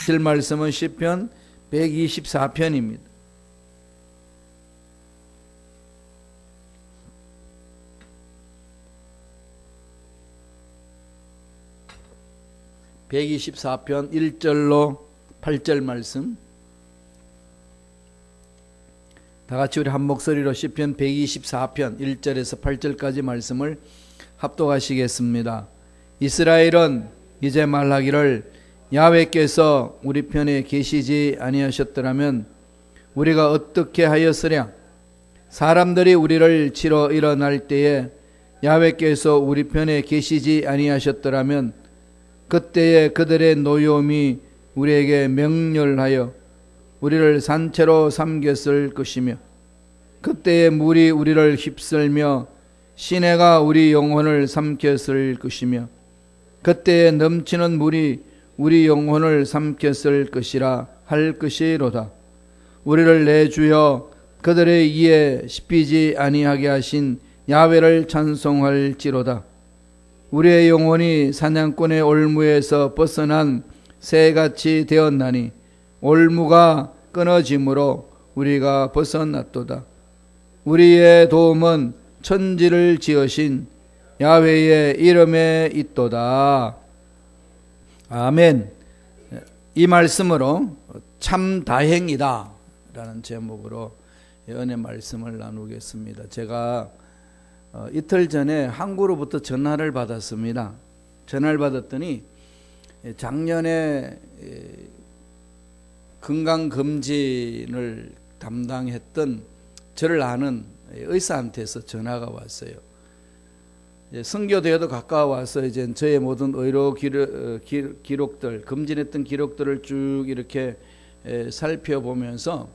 실 말씀은 시편 124편입니다. (124편) 1절로 8절 말씀, 다같이 우리 한 목소리로 시편 124편 1절에서 8절까지 말씀을 합독하시겠습니다. 이스라엘은 이제 말하기를 야훼께서 우리 편에 계시지 아니하셨더라면 우리가 어떻게 하였으랴. 사람들이 우리를 치러 일어날 때에 야훼께서 우리 편에 계시지 아니하셨더라면 그때에 그들의 노여움이 우리에게 맹렬하여 우리를 산채로 삼켰을 것이며 그때에 물이 우리를 휩쓸며 시내가 우리 영혼을 삼켰을 것이며 그때에 넘치는 물이 우리 영혼을 삼켰을 것이라 할 것이로다. 우리를 내주여 그들의 이에 씹히지 아니하게 하신 야훼를 찬송할지로다. 우리의 영혼이 사냥꾼의 올무에서 벗어난 새같이 되었나니 올무가 끊어짐으로 우리가 벗어났도다. 우리의 도움은 천지를 지으신 야훼의 이름에 있도다. 아멘. 이 말씀으로 참 다행이다 라는 제목으로 은혜 말씀을 나누겠습니다. 제가 이틀 전에 항구로부터 전화를 받았습니다. 전화를 받았더니 작년에 건강검진을 담당했던 저를 아는 의사한테서 전화가 왔어요. 선교대회도 가까워와서 이제 저의 모든 의료 기록들, 검진했던 기록들을 쭉 이렇게 살펴보면서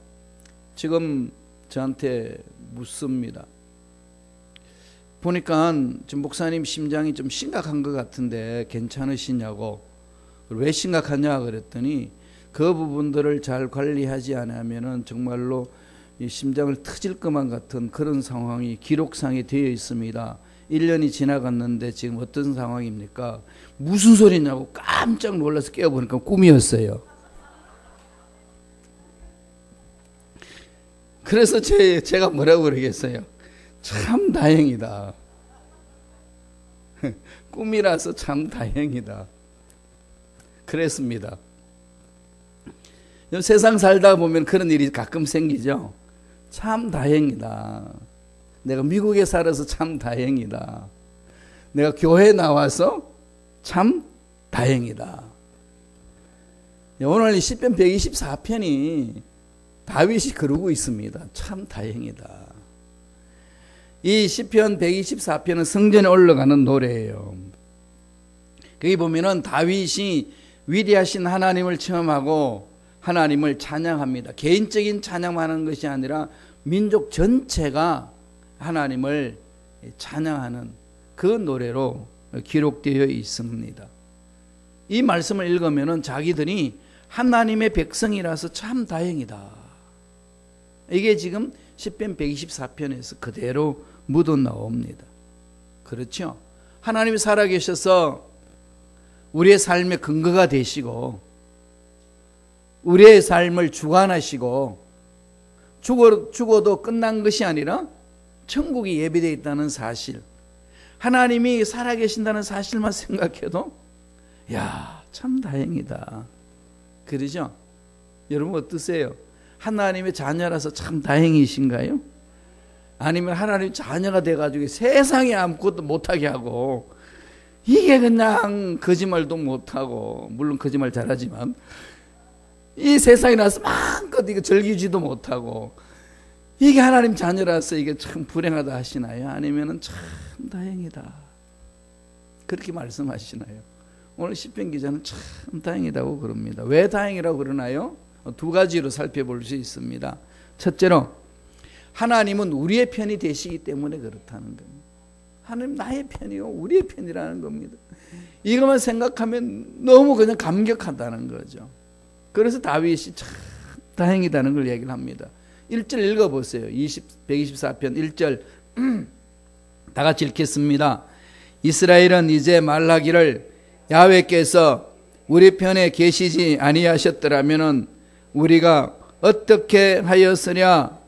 지금 저한테 묻습니다. 보니까 지금 목사님 심장이 좀 심각한 것 같은데 괜찮으시냐고. 왜 심각하냐 그랬더니 그 부분들을 잘 관리하지 않으면 정말로 이 심장을 터질 것만 같은 그런 상황이 기록상에 되어 있습니다. 1년이 지나갔는데 지금 어떤 상황입니까? 무슨 소리냐고 깜짝 놀라서 깨어보니까 꿈이었어요. 그래서 제가 뭐라고 그러겠어요? 참 다행이다. 꿈이라서 참 다행이다. 그랬습니다. 세상 살다 보면 그런 일이 가끔 생기죠. 참 다행이다. 내가 미국에 살아서 참 다행이다. 내가 교회 나와서 참 다행이다. 오늘 이 시편 124편이 다윗이 그러고 있습니다. 참 다행이다. 이 시편 124편은 성전에 올라가는 노래예요. 거기 보면은 다윗이 위대하신 하나님을 체험하고 하나님을 찬양합니다. 개인적인 찬양하는 것이 아니라 민족 전체가 하나님을 찬양하는 그 노래로 기록되어 있습니다. 이 말씀을 읽으면은 자기들이 하나님의 백성이라서 참 다행이다. 이게 지금 시편 124편에서 그대로 묻어 나옵니다. 그렇죠? 하나님이 살아계셔서 우리의 삶의 근거가 되시고 우리의 삶을 주관하시고 죽어도 끝난 것이 아니라 천국이 예비되어 있다는 사실, 하나님이 살아계신다는 사실만 생각해도 야, 참 다행이다. 그러죠? 여러분 어떠세요? 하나님의 자녀라서 참 다행이신가요? 아니면 하나님 자녀가 돼가지고 세상에 아무것도 못하게 하고 이게 그냥 거짓말도 못하고, 물론 거짓말 잘하지만 이 세상에 나서 마음껏 이거 즐기지도 못하고 이게 하나님 자녀라서 이게 참 불행하다 하시나요? 아니면 참 다행이다 그렇게 말씀하시나요? 오늘 시편 기자는 참 다행이다고 그럽니다. 왜 다행이라고 그러나요? 두 가지로 살펴볼 수 있습니다. 첫째로 하나님은 우리의 편이 되시기 때문에 그렇다는 겁니다. 하나님 나의 편이요 우리의 편이라는 겁니다. 이것만 생각하면 너무 그냥 감격하다는 거죠. 그래서 다윗이 참 다행이다는 걸 얘기를 합니다. 1절 읽어보세요. 124편 1절 다 같이 읽겠습니다. 이스라엘은 이제 말하기를 야훼께서 우리 편에 계시지 아니하셨더라면 우리가 어떻게 하였으랴.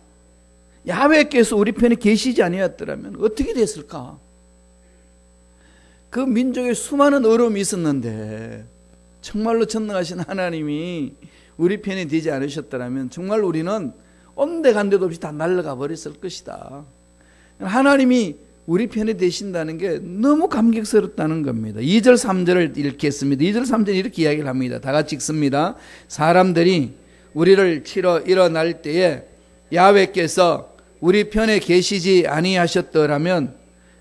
야훼께서 우리 편에 계시지 아니하였더라면 어떻게 됐을까? 그 민족에 수많은 어려움이 있었는데 정말로 전능하신 하나님이 우리 편에 되지 않으셨더라면 정말 우리는 온데간데도 없이 다 날아가 버렸을 것이다. 하나님이 우리 편에 되신다는 게 너무 감격스럽다는 겁니다. 2절 3절을 읽겠습니다. 2절 3절 이렇게 이야기를 합니다. 다 같이 읽습니다. 사람들이 우리를 치러 일어날 때에 야훼께서 우리 편에 계시지 아니하셨더라면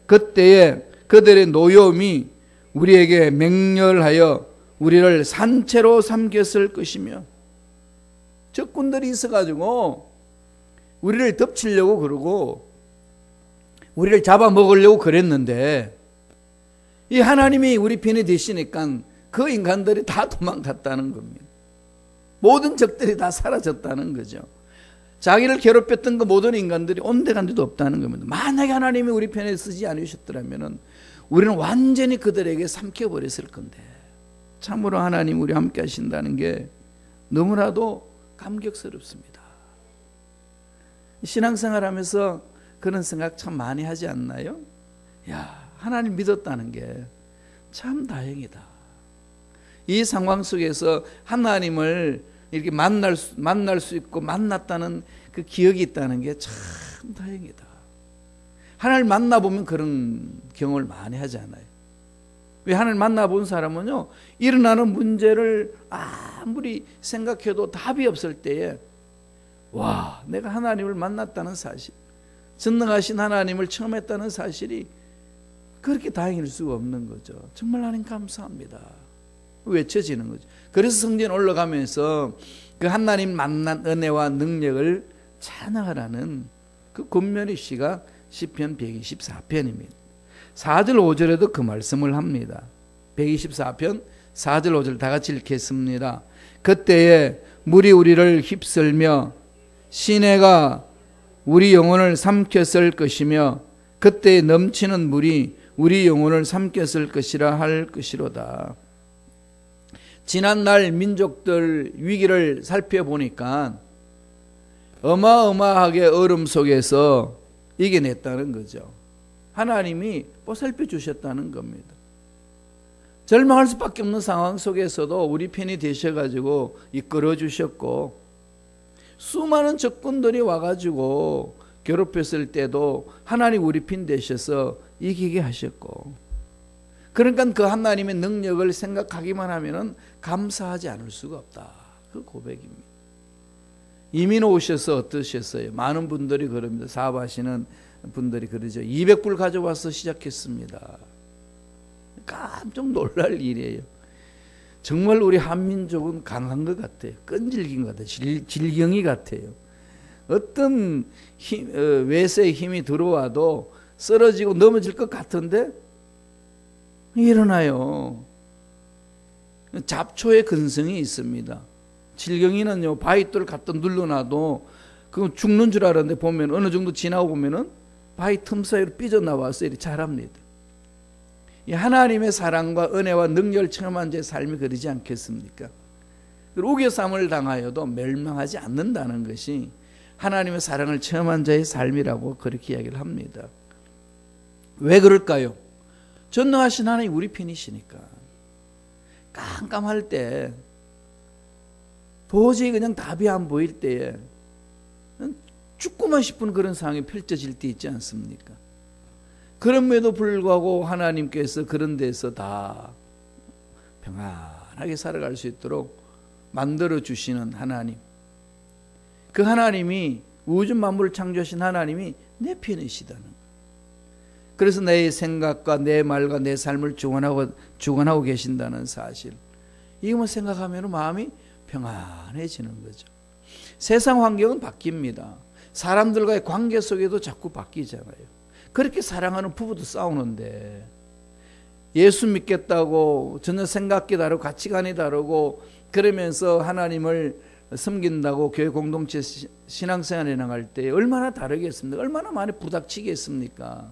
그때에 그들의 노여움이 우리에게 맹렬하여 우리를 산채로 삼켰을 것이며, 적군들이 있어가지고 우리를 덮치려고 그러고 우리를 잡아먹으려고 그랬는데 이 하나님이 우리 편에 되시니까 그 인간들이 다 도망갔다는 겁니다. 모든 적들이 다 사라졌다는 거죠. 자기를 괴롭혔던 그 모든 인간들이 온데간데도 없다는 겁니다. 만약에 하나님이 우리 편에 쓰지 않으셨더라면 우리는 완전히 그들에게 삼켜버렸을 건데, 참으로 하나님 우리 함께 하신다는 게 너무나도 감격스럽습니다. 신앙생활 하면서 그런 생각 참 많이 하지 않나요? 야, 하나님 믿었다는 게 참 다행이다. 이 상황 속에서 하나님을 이렇게 만날 수 있고 만났다는 그 기억이 있다는 게 참 다행이다. 하나님을 만나보면 그런 경험을 많이 하지 않아요. 왜? 하나님을 만나본 사람은요, 일어나는 문제를 아무리 생각해도 답이 없을 때에 와, 내가 하나님을 만났다는 사실, 전능하신 하나님을 처음 했다는 사실이 그렇게 다행일 수가 없는 거죠. 정말 하나님 감사합니다. 외쳐지는 거죠. 그래서 성전 올라가면서 그 하나님 만난 은혜와 능력을 찬양하라는 그 권면의 시가 시편 124편입니다. 4절 5절에도 그 말씀을 합니다. 124편 4절 5절 다 같이 읽겠습니다. 그때에 물이 우리를 휩쓸며 시내가 우리 영혼을 삼켰을 것이며 그때에 넘치는 물이 우리 영혼을 삼켰을 것이라 할 것이로다. 지난날 민족들 위기를 살펴보니까 어마어마하게 얼음 속에서 이겨냈다는 거죠. 하나님이 보살펴 주셨다는 겁니다. 절망할 수밖에 없는 상황 속에서도 우리 편이 되셔가지고 이끌어 주셨고, 수많은 적군들이 와가지고 괴롭혔을 때도 하나님 우리 편 되셔서 이기게 하셨고, 그러니까 그 하나님의 능력을 생각하기만 하면은 감사하지 않을 수가 없다. 그 고백입니다. 이민 오셔서 어떠셨어요? 많은 분들이 그럽니다. 사업하시는 분들이 그러죠. 200불 가져와서 시작했습니다. 깜짝 놀랄 일이에요. 정말 우리 한민족은 강한 것 같아요. 끈질긴 것 같아요. 질경이 같아요. 어떤 외세의 힘이 들어와도 쓰러지고 넘어질 것 같은데 일어나요. 잡초의 근성이 있습니다. 질경이는요, 바위돌 갖다 눌러놔도 그건 죽는 줄 알았는데 보면 어느 정도 지나고 보면은 바위 틈 사이로 삐져나와서 이렇게 자랍니다. 이 하나님의 사랑과 은혜와 능력을 체험한 자의 삶이 그러지 않겠습니까? 우겨쌈을 당하여도 멸망하지 않는다는 것이 하나님의 사랑을 체험한 자의 삶이라고 그렇게 이야기를 합니다. 왜 그럴까요? 전능하신 하나님 우리 편이시니까. 깜깜할 때, 도저히 그냥 답이 안 보일 때에 죽고만 싶은 그런 상황이 펼쳐질 때 있지 않습니까? 그럼에도 불구하고 하나님께서 그런 데서 다 평안하게 살아갈 수 있도록 만들어주시는 하나님, 그 하나님이 우주 만물을 창조하신 하나님이 내 편이시다는 거예요. 그래서 내 생각과 내 말과 내 삶을 주관하고 계신다는 사실, 이것만 생각하면 마음이 평안해지는 거죠. 세상 환경은 바뀝니다. 사람들과의 관계 속에도 자꾸 바뀌잖아요. 그렇게 사랑하는 부부도 싸우는데, 예수 믿겠다고 전혀 생각이 다르고 가치관이 다르고 그러면서 하나님을 섬긴다고 교회 공동체 신앙생활에 나갈 때 얼마나 다르겠습니까? 얼마나 많이 부닥치겠습니까?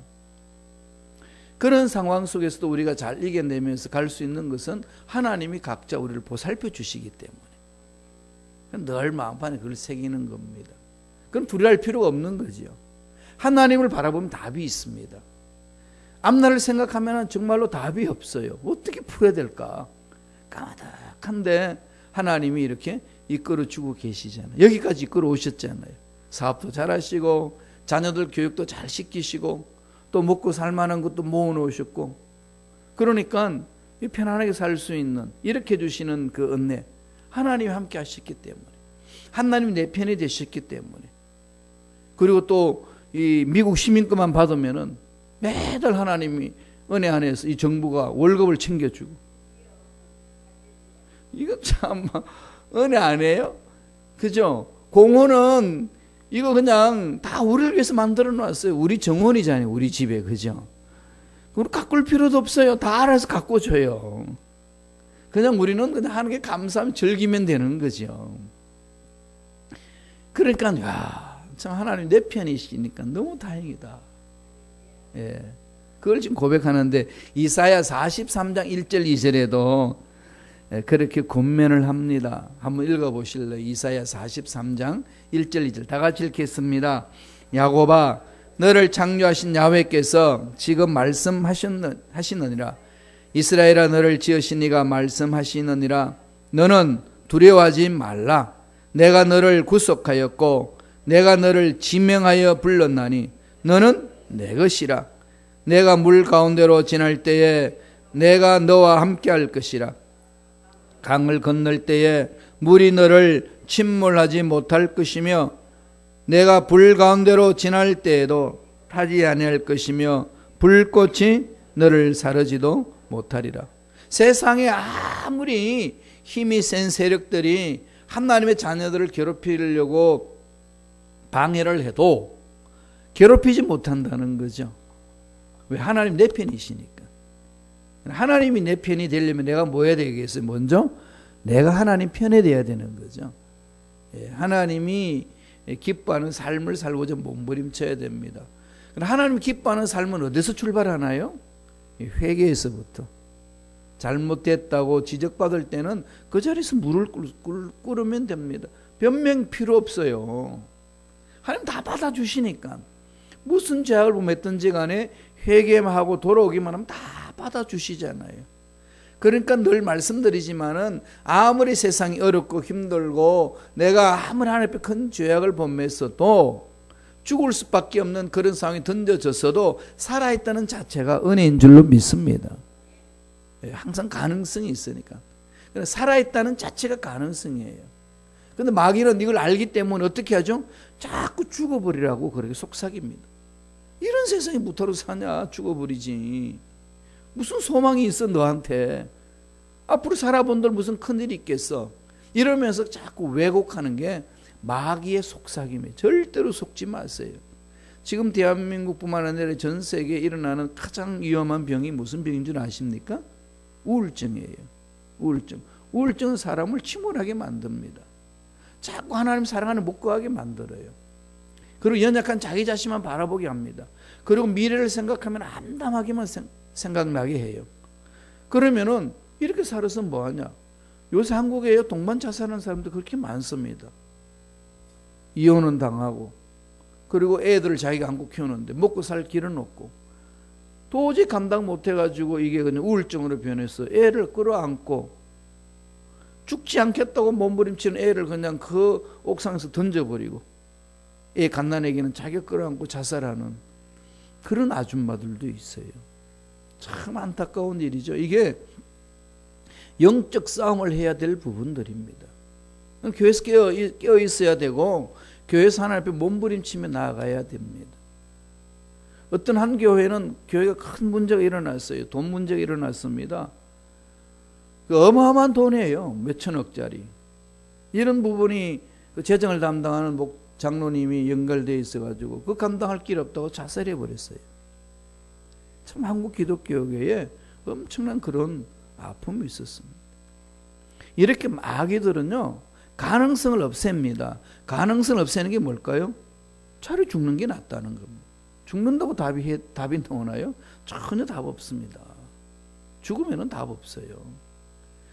그런 상황 속에서도 우리가 잘 이겨내면서 갈 수 있는 것은 하나님이 각자 우리를 보살펴 주시기 때문에 늘 마음판에 그걸 새기는 겁니다. 그럼 두려워할 필요가 없는 거지요. 하나님을 바라보면 답이 있습니다. 앞날을 생각하면 정말로 답이 없어요. 어떻게 풀어야 될까? 까마득한데 하나님이 이렇게 이끌어주고 계시잖아요. 여기까지 이끌어 오셨잖아요. 사업도 잘하시고 자녀들 교육도 잘 시키시고 또 먹고 살만한 것도 모아놓으셨고, 그러니까 편안하게 살 수 있는 이렇게 주시는 그 은혜, 하나님이 함께 하셨기 때문에, 하나님이 내 편이 되셨기 때문에, 그리고 또 이 미국 시민권만 받으면은 매달 하나님이 은혜 안에서 이 정부가 월급을 챙겨주고, 이거 참 은혜 아니에요? 그죠? 공원은 이거 그냥 다 우리를 위해서 만들어 놨어요. 우리 정원이잖아요. 우리 집에. 그죠? 그걸 가꿀 필요도 없어요. 다 알아서 가꿔줘요. 그냥 우리는 그냥 하는 게 감사하면 즐기면 되는 거죠. 그러니까 참 하나님 내 편이시니까 너무 다행이다. 예. 그걸 지금 고백하는데 이사야 43장 1절 2절에도 그렇게 권면을 합니다. 한번 읽어보실래요? 이사야 43장 1절 2절 다 같이 읽겠습니다. 야곱아, 너를 창조하신 야훼께서 지금 말씀하시느니라. 이스라엘아, 너를 지으신 이가 말씀하시느니라. 너는 두려워하지 말라. 내가 너를 구속하였고 내가 너를 지명하여 불렀나니 너는 내 것이라. 내가 물 가운데로 지날 때에 내가 너와 함께 할 것이라. 강을 건널 때에 물이 너를 침몰하지 못할 것이며 내가 불 가운데로 지날 때에도 타지 아니할 것이며 불꽃이 너를 사르지도 못하리라. 세상에 아무리 힘이 센 세력들이 하나님의 자녀들을 괴롭히려고 방해를 해도 괴롭히지 못한다는 거죠. 왜? 하나님 내 편이시니까. 하나님이 내 편이 되려면 내가 뭐 해야 되겠어요? 먼저 내가 하나님 편에 돼야 되는 거죠. 하나님이 기뻐하는 삶을 살고자 몸부림쳐야 됩니다. 하나님 기뻐하는 삶은 어디서 출발하나요? 회개에서부터. 잘못됐다고 지적받을 때는 그 자리에서 물을 끓으면 됩니다. 변명 필요 없어요. 하나님 다 받아주시니까. 무슨 죄악을 범했든지 간에 회개하고 돌아오기만 하면 다 받아주시잖아요. 그러니까 늘 말씀드리지만은 아무리 세상이 어렵고 힘들고 내가 아무리 하나님 앞에 큰 죄악을 범했어도 죽을 수밖에 없는 그런 상황이 던져졌어도 살아있다는 자체가 은혜인 줄로 믿습니다. 항상 가능성이 있으니까. 살아있다는 자체가 가능성이에요. 그런데 마귀는 이걸 알기 때문에 어떻게 하죠? 자꾸 죽어버리라고 그렇게 속삭입니다. 이런 세상에 무타로 사냐? 죽어버리지. 무슨 소망이 있어 너한테. 앞으로 살아본들 무슨 큰일이 있겠어. 이러면서 자꾸 왜곡하는 게 마귀의 속삭임이에요. 절대로 속지 마세요. 지금 대한민국뿐만 아니라 전 세계에 일어나는 가장 위험한 병이 무슨 병인 줄 아십니까? 우울증이에요. 우울증. 우울증은 사람을 침울하게 만듭니다. 자꾸 하나님 사랑하는 못 구하게 만들어요. 그리고 연약한 자기 자신만 바라보게 합니다. 그리고 미래를 생각하면 암담하게만 생각나게 해요. 그러면은 이렇게 살아서 뭐하냐? 요새 한국에 동반 자살하는 사람들 그렇게 많습니다. 이혼은 당하고 그리고 애들을 자기가 안고 키우는데 먹고 살 길은 없고 도저히 감당 못해가지고 이게 그냥 우울증으로 변해서 애를 끌어안고 죽지 않겠다고 몸부림치는 애를 그냥 그 옥상에서 던져버리고 애 갓난아기는 자기 끌어안고 자살하는 그런 아줌마들도 있어요. 참 안타까운 일이죠. 이게 영적 싸움을 해야 될 부분들입니다. 교회에서 깨어 있어야 되고 교회에서 하나님 앞에 몸부림치며 나아가야 됩니다. 어떤 한 교회는 교회가 큰 문제가 일어났어요. 돈 문제가 일어났습니다. 어마어마한 돈이에요. 몇천억짜리. 이런 부분이 재정을 담당하는 장로님이 연결되어 있어가지고 그 감당할 길 없다고 자살해버렸어요. 참 한국 기독교계에 엄청난 그런 아픔이 있었습니다. 이렇게 마귀들은요 가능성을 없앱니다. 가능성을 없애는 게 뭘까요? 차라리 죽는 게 낫다는 겁니다. 죽는다고 답이 나오나요? 전혀 답 없습니다. 죽으면은 답 없어요.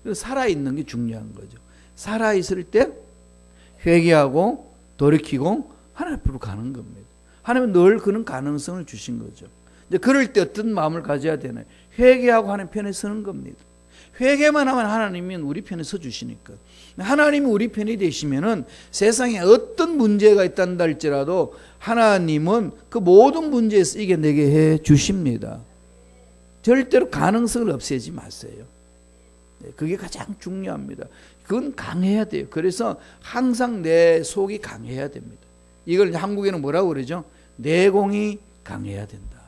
그래서 살아있는 게 중요한 거죠. 살아있을 때 회개하고 돌이키고 하나님 앞으로 가는 겁니다. 하나님은 늘 그런 가능성을 주신 거죠. 이제 그럴 때 어떤 마음을 가져야 되나요? 회개하고 하나님 편에 서는 겁니다. 회개만 하면 하나님이 우리 편에 서 주시니까. 하나님이 우리 편이 되시면은 세상에 어떤 문제가 있단다 할지라도 하나님은 그 모든 문제에서 이겨내게 해 주십니다. 절대로 가능성을 없애지 마세요. 그게 가장 중요합니다. 그건 강해야 돼요. 그래서 항상 내 속이 강해야 됩니다. 이걸 한국에는 뭐라고 그러죠? 내공이 강해야 된다.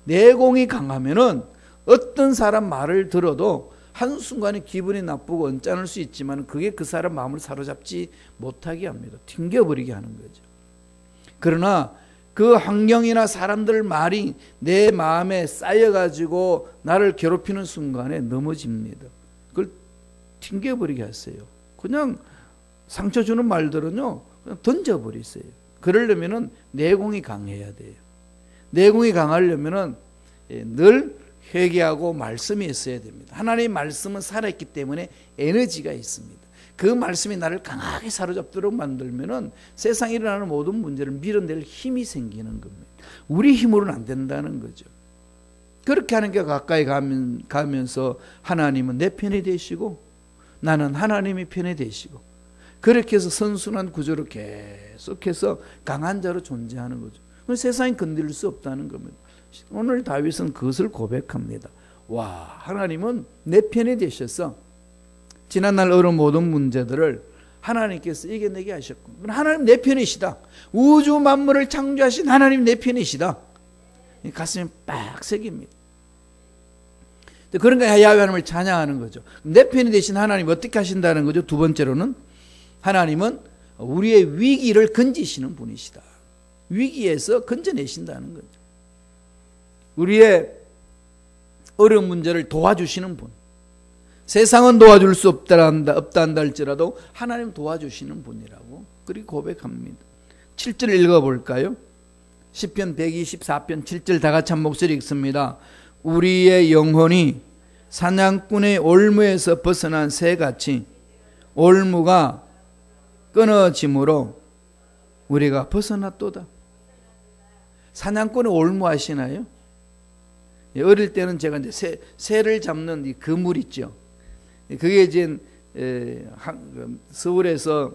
내공이 강하면은 어떤 사람 말을 들어도 한순간에 기분이 나쁘고 언짢을 수 있지만 그게 그 사람 마음을 사로잡지 못하게 합니다. 튕겨버리게 하는 거죠. 그러나 그 환경이나 사람들 말이 내 마음에 쌓여가지고 나를 괴롭히는 순간에 넘어집니다. 그걸 튕겨버리게 하세요. 그냥 상처 주는 말들은요, 그냥 던져버리세요. 그러려면은 내공이 강해야 돼요. 내공이 강하려면은 늘 회개하고 말씀이 있어야 됩니다. 하나님의 말씀은 살아있기 때문에 에너지가 있습니다. 그 말씀이 나를 강하게 사로잡도록 만들면은 세상에 일어나는 모든 문제를 밀어낼 힘이 생기는 겁니다. 우리 힘으로는 안 된다는 거죠. 그렇게 하는 게 가까이 가면서 하나님은 내 편이 되시고 나는 하나님의 편이 되시고 그렇게 해서 선순환 구조로 계속해서 강한 자로 존재하는 거죠. 세상이 건드릴 수 없다는 겁니다. 오늘 다윗은 그것을 고백합니다. 와, 하나님은 내 편이 되셔서 지난날 어려운 모든 문제들을 하나님께서 이겨내게 하셨고 하나님 내 편이시다. 우주 만물을 창조하신 하나님 내 편이시다. 가슴이 빡 새깁니다. 그러니까 야훼 하나님을 찬양하는 거죠. 내 편이 되신 하나님 어떻게 하신다는 거죠? 두 번째로는 하나님은 우리의 위기를 건지시는 분이시다. 위기에서 건져내신다는 거죠. 우리의 어려운 문제를 도와주시는 분. 세상은 도와줄 수 없다 한다 할지라도 하나님 도와주시는 분이라고 그렇게 고백합니다. 7절 읽어볼까요? 시편 124편 7절 다 같이 한 목소리 읽습니다. 우리의 영혼이 사냥꾼의 올무에서 벗어난 새같이 올무가 끊어짐으로 우리가 벗어났도다. 사냥꾼의 올무 아시나요? 어릴 때는 제가 이제 새를 잡는 이 그물 있죠. 그게 이제 서울에서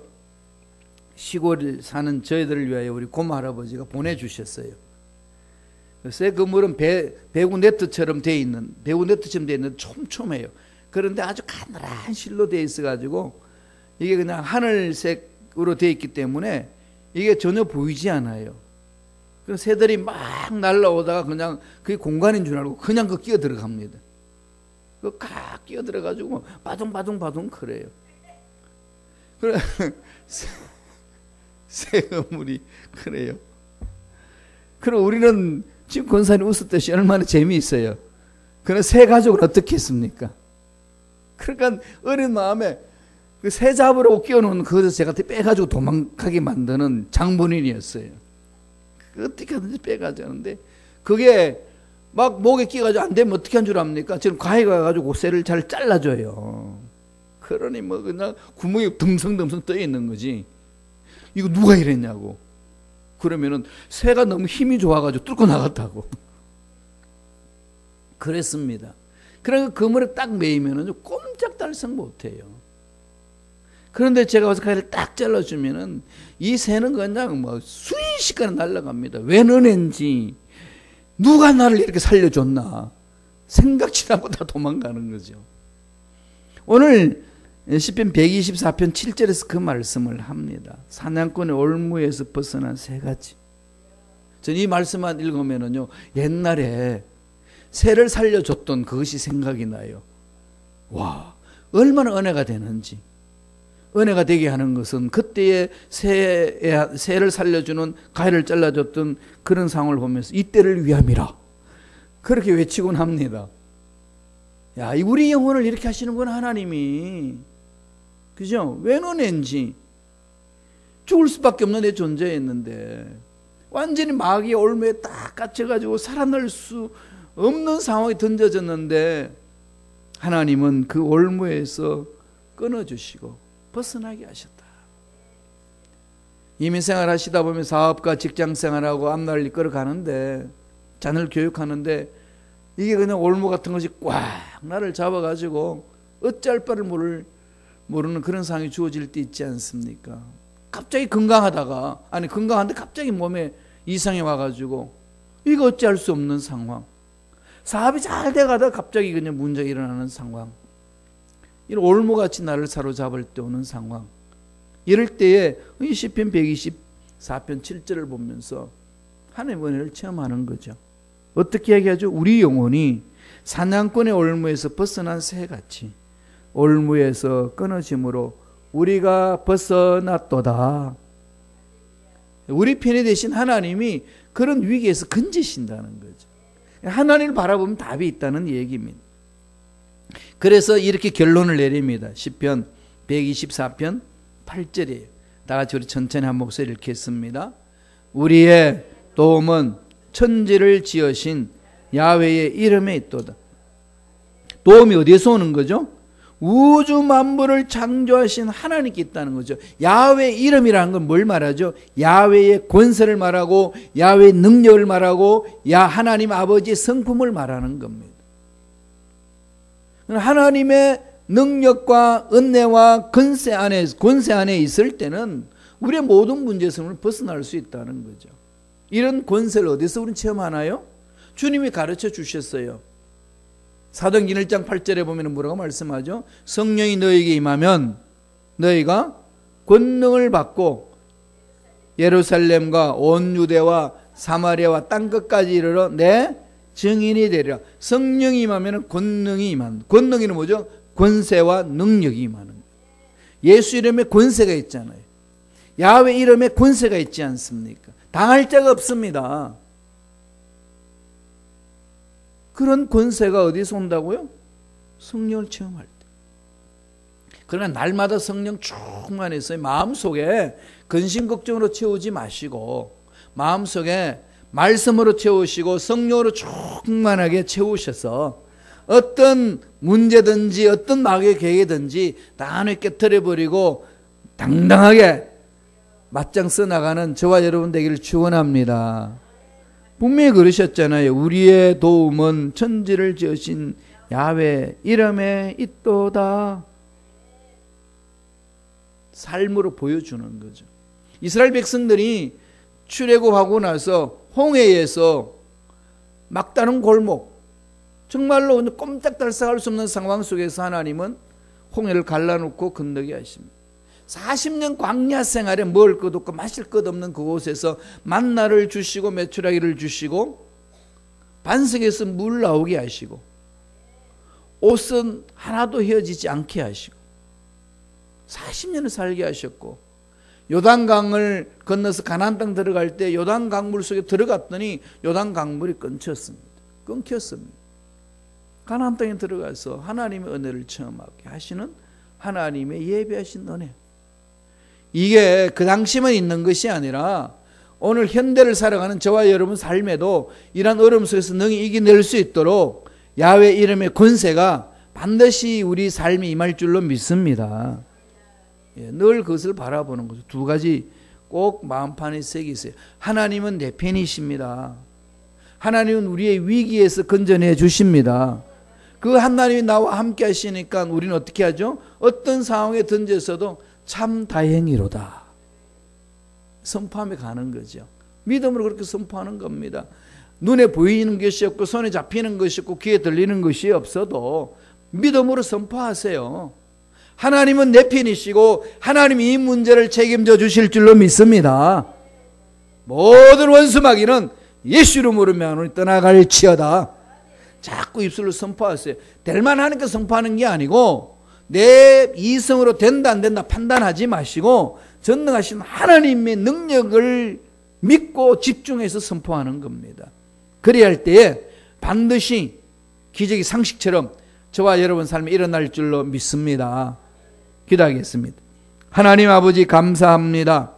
시골 사는 저희들을 위하여 우리 고모 할아버지가 보내주셨어요. 새 그물은 배구 네트처럼 돼 있는 촘촘해요. 그런데 아주 가늘한 실로 돼 있어가지고 이게 그냥 하늘색으로 돼 있기 때문에 이게 전혀 보이지 않아요. 그 새들이 막 날라오다가 그냥 그게 공간인 줄 알고 그냥 그 끼어 들어갑니다. 그 각 끼어 들어가지고 바둥바둥 그래요. 그래 새 그물이 그래요. 그럼 우리는 지금 권사님 웃었듯이 얼마나 재미있어요. 그러나 새 가족은 어떻게 했습니까? 그러니까 어린 마음에 그 새 잡으러 끼워놓은 그것을 제가 빼가지고 도망가게 만드는 장본인이었어요. 어떻게 하든지 빼가자는데 그게 막 목에 끼가지고 안 되면 어떻게 한 줄 압니까? 지금 과외 가가지고 새를 잘 잘라줘요. 그러니 뭐 그냥 구멍이 듬성듬성 떠 있는 거지. 이거 누가 이랬냐고. 그러면은 새가 너무 힘이 좋아가지고 뚫고 나갔다고. 그랬습니다. 그러니까 그물에 딱 매이면은 꼼짝달싹 못해요. 그런데 제가 와서 가위를 딱 잘라주면은 이 새는 그냥 뭐 순식간에 날아갑니다. 왜 너넨지 누가 나를 이렇게 살려줬나 생각지도 않고 다 도망가는 거죠. 오늘 시편 124편 7절에서 그 말씀을 합니다. 사냥꾼의 올무에서 벗어난 새같이. 전 이 말씀만 읽으면은요 옛날에 새를 살려줬던 그것이 생각이 나요. 와, 얼마나 은혜가 되는지. 은혜가 되게 하는 것은 그때의 새를 살려주는 가위를 잘라줬던 그런 상황을 보면서 이때를 위함이라 그렇게 외치곤 합니다. 야, 우리 영혼을 이렇게 하시는구나 하나님이. 그죠? 왜 너넨지 죽을 수밖에 없는 내 존재였는데 완전히 마귀의 올무에 딱 갇혀가지고 살아날 수 없는 상황에 던져졌는데 하나님은 그 올무에서 끊어주시고 벗어나게 하셨다. 이민생활 하시다 보면 사업가 직장생활하고 앞날을 이끌어 가는데 자녀를 교육하는데 이게 그냥 올무 같은 것이 꽉 나를 잡아가지고 어찌할 바를 모르는 그런 상황이 주어질 때 있지 않습니까? 갑자기 건강한데 갑자기 몸에 이상이 와가지고 이거 어찌할 수 없는 상황. 사업이 잘 돼가다가 갑자기 그냥 문제가 일어나는 상황. 이런 올무같이 나를 사로잡을 때 오는 상황. 이럴 때에 시편 124편 7절을 보면서 하나님의 은혜를 체험하는 거죠. 어떻게 얘기하죠? 우리 영혼이 사냥꾼의 올무에서 벗어난 새같이 올무에서 끊어짐으로 우리가 벗어났도다. 우리 편이 되신 하나님이 그런 위기에서 건지신다는 거죠. 하나님을 바라보면 답이 있다는 얘기입니다. 그래서 이렇게 결론을 내립니다. 시편 124편 8절이에요. 다 같이 우리 천천히 한 목소리 읽겠습니다. 우리의 도움은 천지를 지으신 야훼의 이름에 있도다. 도움이 어디에서 오는 거죠? 우주 만물을 창조하신 하나님께 있다는 거죠. 야훼 이름이라는 건 뭘 말하죠? 야훼의 권세를 말하고 야훼의 능력을 말하고 하나님 아버지의 성품을 말하는 겁니다. 하나님의 능력과 은혜와 권세 안에 있을 때는 우리의 모든 문제에서 벗어날 수 있다는 거죠. 이런 권세를 어디서 우리는 체험하나요? 주님이 가르쳐 주셨어요. 사도행전 1장 8절에 보면 뭐라고 말씀하죠? 성령이 너에게 임하면 너희가 권능을 받고 예루살렘과 온 유대와 사마리아와 땅끝까지 이르러 내 증인이 되리라. 성령이 임하면 권능이 임한다. 권능이는 뭐죠? 권세와 능력이 임하는 거예요. 예수 이름에 권세가 있잖아요. 야훼 이름에 권세가 있지 않습니까? 당할 자가 없습니다. 그런 권세가 어디서 온다고요? 성령을 체험할 때. 그러나 날마다 성령 충만해서 마음속에 근심 걱정으로 채우지 마시고 마음속에 말씀으로 채우시고 성령으로 충만하게 채우셔서 어떤 문제든지 어떤 마귀의 계획이든지 다 안에 깨트려버리고 당당하게 맞짱 써나가는 저와 여러분 되기를 축원합니다. 분명히 그러셨잖아요. 우리의 도움은 천지를 지으신 야훼 이름에 있도다. 삶으로 보여주는 거죠. 이스라엘 백성들이 출애굽하고 나서 홍해에서 막다른 골목, 정말로 꼼짝달싹할 수 없는 상황 속에서 하나님은 홍해를 갈라놓고 건너게 하십니다. 40년 광야 생활에 먹을 것 없고 마실 것 없는 그곳에서 만나를 주시고 메추라기를 주시고 반석에서 물 나오게 하시고 옷은 하나도 헤어지지 않게 하시고 40년을 살게 하셨고 요단강을 건너서 가나안 땅 들어갈 때 요단강 물 속에 들어갔더니 요단강 물이 끊겼습니다. 가나안 땅에 들어가서 하나님의 은혜를 체험하게 하시는 하나님의 예비하신 은혜. 이게 그 당시만 있는 것이 아니라 오늘 현대를 살아가는 저와 여러분 삶에도 이런 어려움 속에서 능히 이겨낼 수 있도록 야훼 이름의 권세가 반드시 우리 삶에 임할 줄로 믿습니다. 늘 그것을 바라보는 거죠. 두 가지 꼭 마음판에 새기세요. 하나님은 내 편이십니다. 하나님은 우리의 위기에서 건져내 주십니다. 그 하나님이 나와 함께 하시니까 우리는 어떻게 하죠? 어떤 상황에 던져서도 참 다행이로다 선포하며 가는 거죠. 믿음으로 그렇게 선포하는 겁니다. 눈에 보이는 것이 없고 손에 잡히는 것이 없고 귀에 들리는 것이 없어도 믿음으로 선포하세요. 하나님은 내 편이시고 하나님이 이 문제를 책임져 주실 줄로 믿습니다. 모든 원수마귀는 예수 이름으로 명하노니 떠나갈지어다. 자꾸 입술로 선포하세요. 될만 하니까 선포하는 게 아니고 내 이성으로 된다 안 된다 판단하지 마시고 전능하신 하나님의 능력을 믿고 집중해서 선포하는 겁니다. 그래야 할 때에 반드시 기적이 상식처럼 저와 여러분 삶에 일어날 줄로 믿습니다. 기도하겠습니다. 하나님 아버지 감사합니다.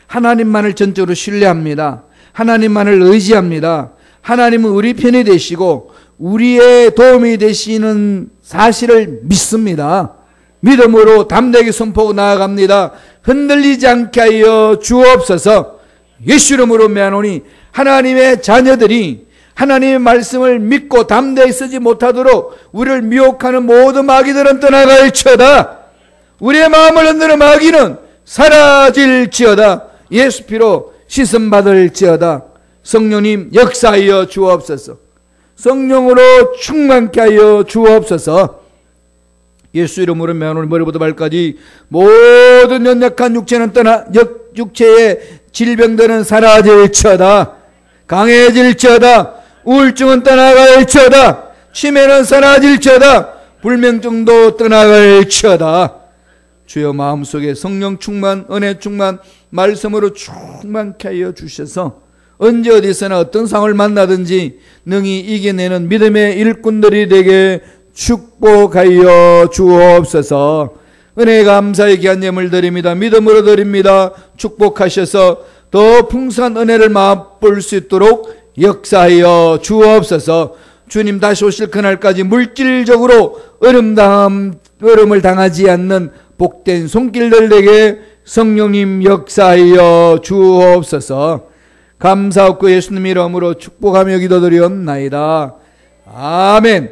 하나님만을 전적으로 신뢰합니다. 하나님만을 의지합니다. 하나님은 우리 편이 되시고 우리의 도움이 되시는 사실을 믿습니다. 믿음으로 담대하게 선포하고 나아갑니다. 흔들리지 않게 하여 주옵소서. 예수 이름으로 명하노니 하나님의 자녀들이 하나님의 말씀을 믿고 담대히 쓰지 못하도록 우리를 미혹하는 모든 마귀들은 떠나갈지어다. 우리의 마음을 흔드는 마귀는 사라질지어다. 예수 피로 씻음받을지어다. 성령님 역사하여 주옵소서. 성령으로 충만케 하여 주옵소서. 예수 이름으로 명하노니 머리부터 발까지 모든 연약한 육체는 육체의 질병들은 사라질지어다. 강해질지어다. 우울증은 떠나갈지어다. 치매는 사라질지어다. 불면증도 떠나갈지어다. 주여 마음속에 성령 충만, 은혜 충만, 말씀으로 충만케 하여 주셔서 언제 어디서나 어떤 상황을 만나든지 능히 이겨내는 믿음의 일꾼들이 되게 축복하여 주옵소서. 은혜 감사의 귀한 예물 드립니다. 믿음으로 드립니다. 축복하셔서 더 풍성한 은혜를 맛볼 수 있도록 역사하여 주옵소서. 주님 다시 오실 그날까지 물질적으로 어려움을 당하지 않는 복된 손길들에게 성령님 역사하여 주옵소서. 감사하고 예수님 이름으로 축복하며 기도드리옵나이다. 아멘.